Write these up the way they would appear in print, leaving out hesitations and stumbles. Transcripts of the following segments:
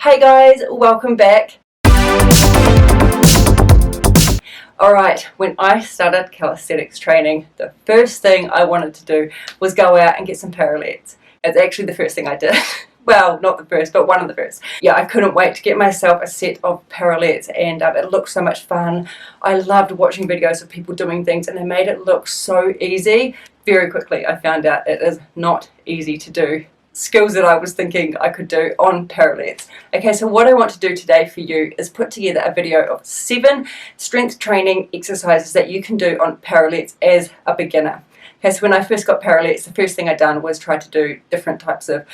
Hey guys, welcome back. Alright, when I started calisthenics training, the first thing I wanted to do was go out and get some parallettes. It's actually the first thing I did. Well, not the first, but one of the first. Yeah, I couldn't wait to get myself a set of parallettes, and it looked so much fun. I loved watching videos of people doing things, and they made it look so easy. Very quickly I found out it is not easy to do. Skills that I was thinking I could do on parallettes. Okay, so what I want to do today for you is put together a video of 7 strength training exercises that you can do on parallettes as a beginner. Okay, so when I first got parallettes, the first thing I done was try to do different types of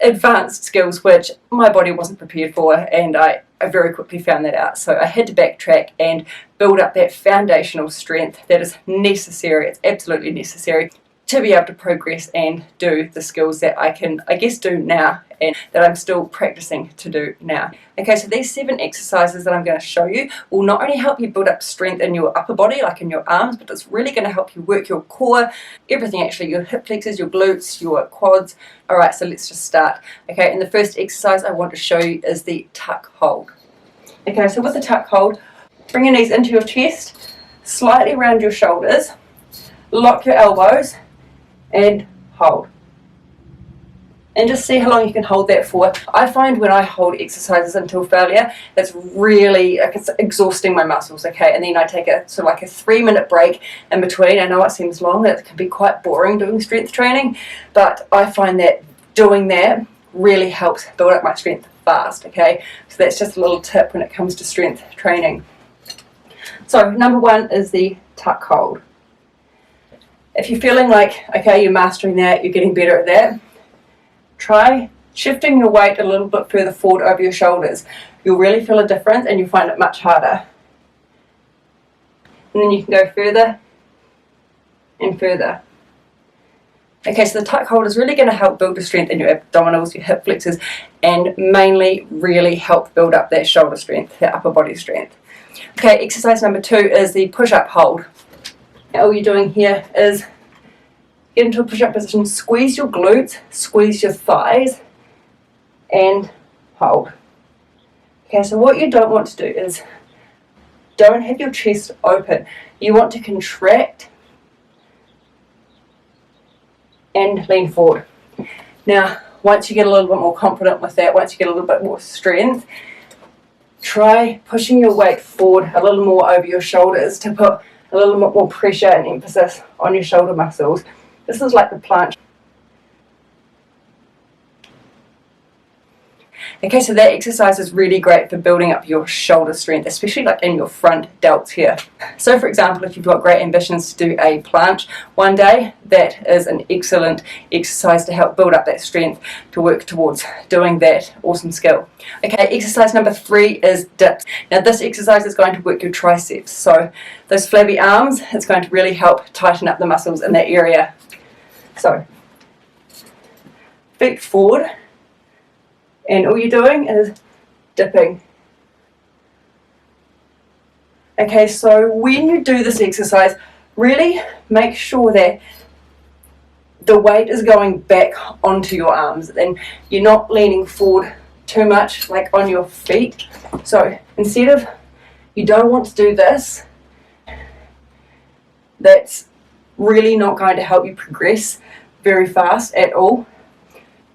advanced skills which my body wasn't prepared for, and I very quickly found that out. So I had to backtrack and build up that foundational strength that is necessary. It's absolutely necessary to be able to progress and do the skills that I can, I guess, do now and that I'm still practicing to do now. Okay, so these 7 exercises that I'm going to show you will not only help you build up strength in your upper body, like in your arms, but it's really going to help you work your core, everything actually, your hip flexors, your glutes, your quads. Alright, so let's just start. Okay, and the first exercise I want to show you is the tuck hold. Okay, so with the tuck hold, bring your knees into your chest, slightly round your shoulders, lock your elbows, and hold. And just see how long you can hold that for. I find when I hold exercises until failure, it's really, like, it's exhausting my muscles, okay? And then I take a sort of like a 3-minute break in between. I know it seems long, it can be quite boring doing strength training, but I find that doing that really helps build up my strength fast, okay? So that's just a little tip when it comes to strength training. So number 1 is the tuck hold. If you're feeling like, okay, you're mastering that, you're getting better at that, try shifting your weight a little bit further forward over your shoulders. You'll really feel a difference and you'll find it much harder. And then you can go further and further. Okay, so the tuck hold is really going to help build the strength in your abdominals, your hip flexors, and mainly really help build up that shoulder strength, that upper body strength. Okay, exercise number 2 is the push-up hold. All you're doing here is get into a push-up position, squeeze your glutes, squeeze your thighs, and hold. Okay, so what you don't want to do is don't have your chest open. You want to contract and lean forward. Now, once you get a little bit more confident with that, once you get a little bit more strength, try pushing your weight forward a little more over your shoulders to put a little bit more pressure and emphasis on your shoulder muscles. This is like the planche. Okay, so that exercise is really great for building up your shoulder strength, especially like in your front delts here. So for example, if you've got great ambitions to do a planche one day, that is an excellent exercise to help build up that strength to work towards doing that awesome skill. Okay, exercise number 3 is dips. Now this exercise is going to work your triceps. So those flabby arms, it's going to really help tighten up the muscles in that area. So feet forward. And all you're doing is dipping. Okay, so when you do this exercise, really make sure that the weight is going back onto your arms and you're not leaning forward too much like on your feet. So instead of, you don't want to do this, that's really not going to help you progress very fast at all.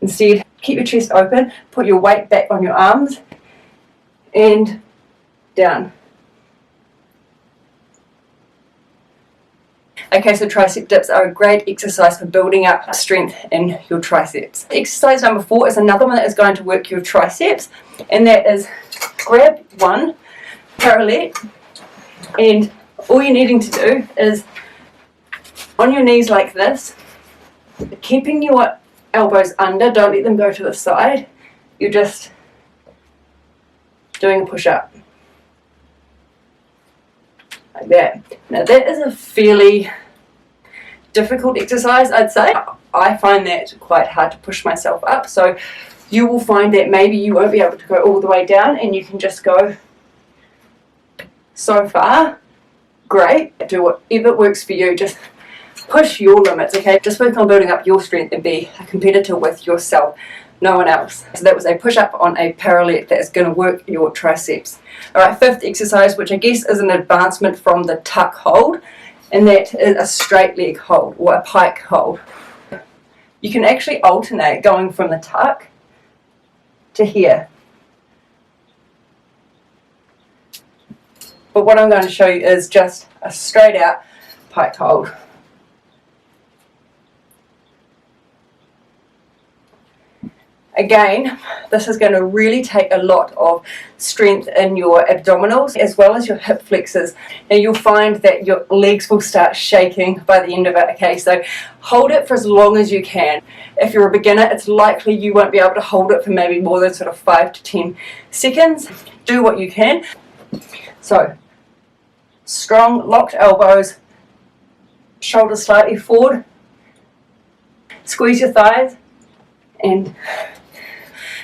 Instead, keep your chest open, put your weight back on your arms, and down. Okay, so tricep dips are a great exercise for building up strength in your triceps. Exercise number 4 is another one that is going to work your triceps, and that is grab one parallette, and all you're needing to do is on your knees like this, keeping your elbows under, don't let them go to the side. You're just doing a push-up like that. Now that is a fairly difficult exercise, I'd say. I find that quite hard to push myself up, so you will find that maybe you won't be able to go all the way down and you can just go so far. Great, do whatever works for you, just push your limits, okay? Just focus on building up your strength and be a competitor with yourself. no one else. So that was a push-up on a parallette that is going to work your triceps. Alright, fifth exercise, which I guess is an advancement from the tuck hold, and that is a straight leg hold or a pike hold. You can actually alternate going from the tuck to here. But what I'm going to show you is just a straight out pike hold. Again, this is going to really take a lot of strength in your abdominals as well as your hip flexors. Now you'll find that your legs will start shaking by the end of it, okay? So hold it for as long as you can. If you're a beginner, it's likely you won't be able to hold it for maybe more than sort of 5 to 10 seconds. Do what you can. So, strong, locked elbows, shoulders slightly forward, squeeze your thighs, and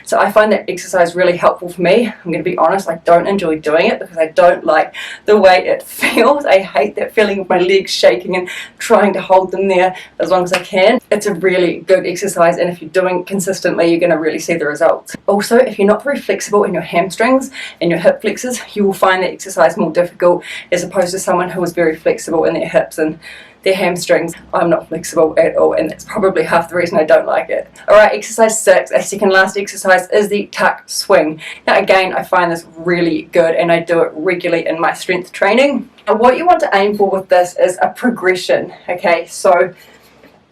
so I find that exercise really helpful for me. I'm going to be honest, I don't enjoy doing it because I don't like the way it feels. I hate that feeling of my legs shaking and trying to hold them there as long as I can. It's a really good exercise, and if you're doing it consistently, you're going to really see the results. Also, if you're not very flexible in your hamstrings and your hip flexors, you will find the exercise more difficult as opposed to someone who is very flexible in their hips and their hamstrings. I'm not flexible at all, and that's probably half the reason I don't like it. Alright, exercise 6, our second last exercise, is the tuck swing. Now again, I find this really good and I do it regularly in my strength training. And what you want to aim for with this is a progression, okay? So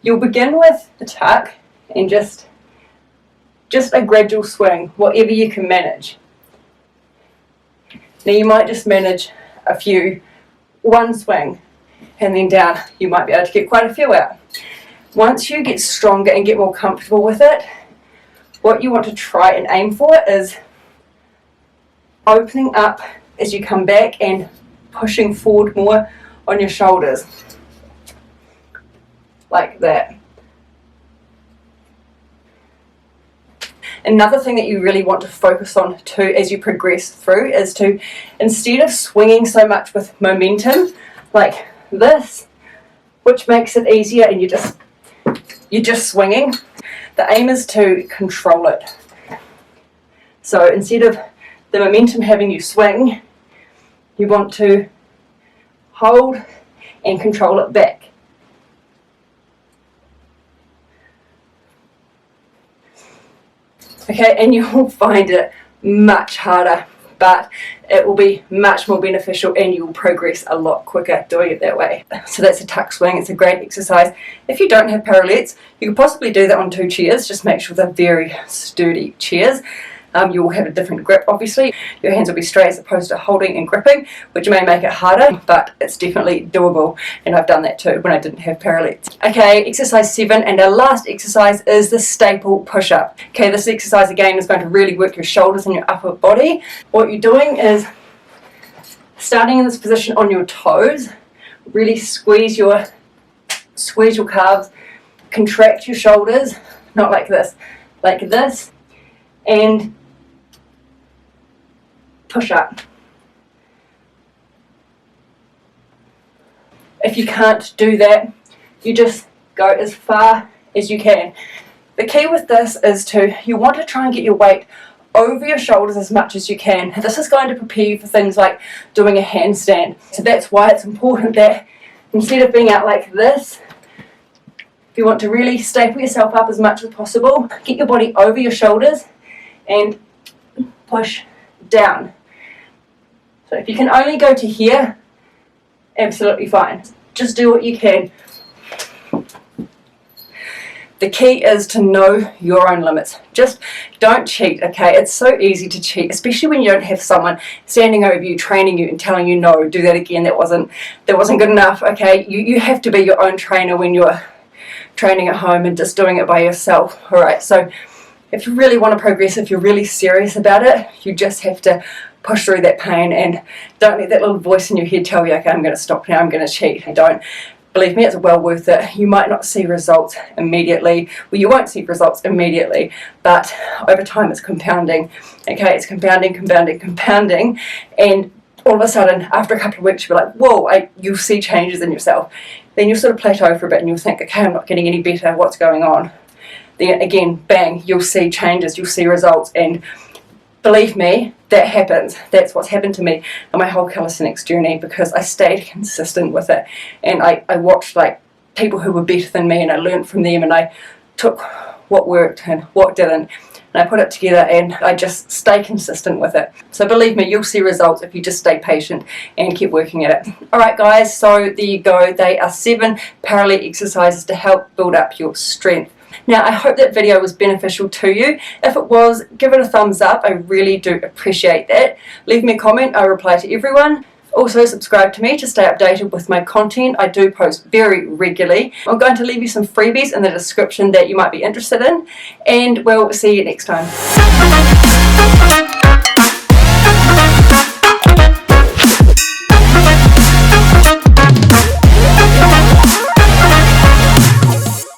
you'll begin with the tuck and just a gradual swing, whatever you can manage. Now you might just manage a few, one swing, and then down. You might be able to get quite a few out. Once you get stronger and get more comfortable with it, what you want to try and aim for is opening up as you come back and pushing forward more on your shoulders, like that. Another thing that you really want to focus on too as you progress through is to, instead of swinging so much with momentum like this, which makes it easier and you're just swinging, the aim is to control it. So instead of the momentum having you swing, you want to hold and control it back. Okay, and you will find it much harder, but it will be much more beneficial and you will progress a lot quicker doing it that way. So that's a tuck swing. It's a great exercise. If you don't have parallettes, you can possibly do that on 2 chairs. Just make sure they're very sturdy chairs. You will have a different grip, obviously. Your hands will be straight as opposed to holding and gripping, which may make it harder, but it's definitely doable, and I've done that too when I didn't have parallettes. Okay, exercise 7, and our last exercise is the staple push-up. Okay, this exercise again is going to really work your shoulders and your upper body. What you're doing is starting in this position on your toes, really squeeze your calves, contract your shoulders, not like this, and push up. If you can't do that, you just go as far as you can. The key with this is you want to try and get your weight over your shoulders as much as you can. This is going to prepare you for things like doing a handstand. So that's why it's important that instead of being out like this, if you want to really staple yourself up as much as possible, get your body over your shoulders and push down. So if you can only go to here, absolutely fine. Just do what you can. The key is to know your own limits. Just don't cheat, okay? It's so easy to cheat, especially when you don't have someone standing over you, training you and telling you, no, do that again, that wasn't good enough, okay? You have to be your own trainer when you're training at home and just doing it by yourself, all right? So if you really want to progress, if you're really serious about it, you just have to push through that pain and don't let that little voice in your head tell you, okay, I'm going to stop now, I'm going to cheat. Don't. Believe me, it's well worth it. You might not see results immediately. Well, you won't see results immediately, but over time it's compounding. Okay, it's compounding, and all of a sudden, after a couple of weeks, you'll be like, whoa, you'll see changes in yourself. Then you'll sort of plateau for a bit and you'll think, okay, I'm not getting any better, what's going on? then again, bang, you'll see changes, you'll see results. And believe me, that happens. That's what's happened to me in my whole calisthenics journey, because I stayed consistent with it, and I watched like people who were better than me, and I learned from them, and I took what worked and what didn't, and I put it together, and I just stay consistent with it. So believe me, you'll see results if you just stay patient and keep working at it. Alright guys, so there you go. They are 7 parallel exercises to help build up your strength. Now, I hope that video was beneficial to you. If it was, give it a thumbs up. I really do appreciate that. Leave me a comment. I reply to everyone. Also, subscribe to me to stay updated with my content. I do post very regularly. I'm going to leave you some freebies in the description that you might be interested in, and we'll see you next time.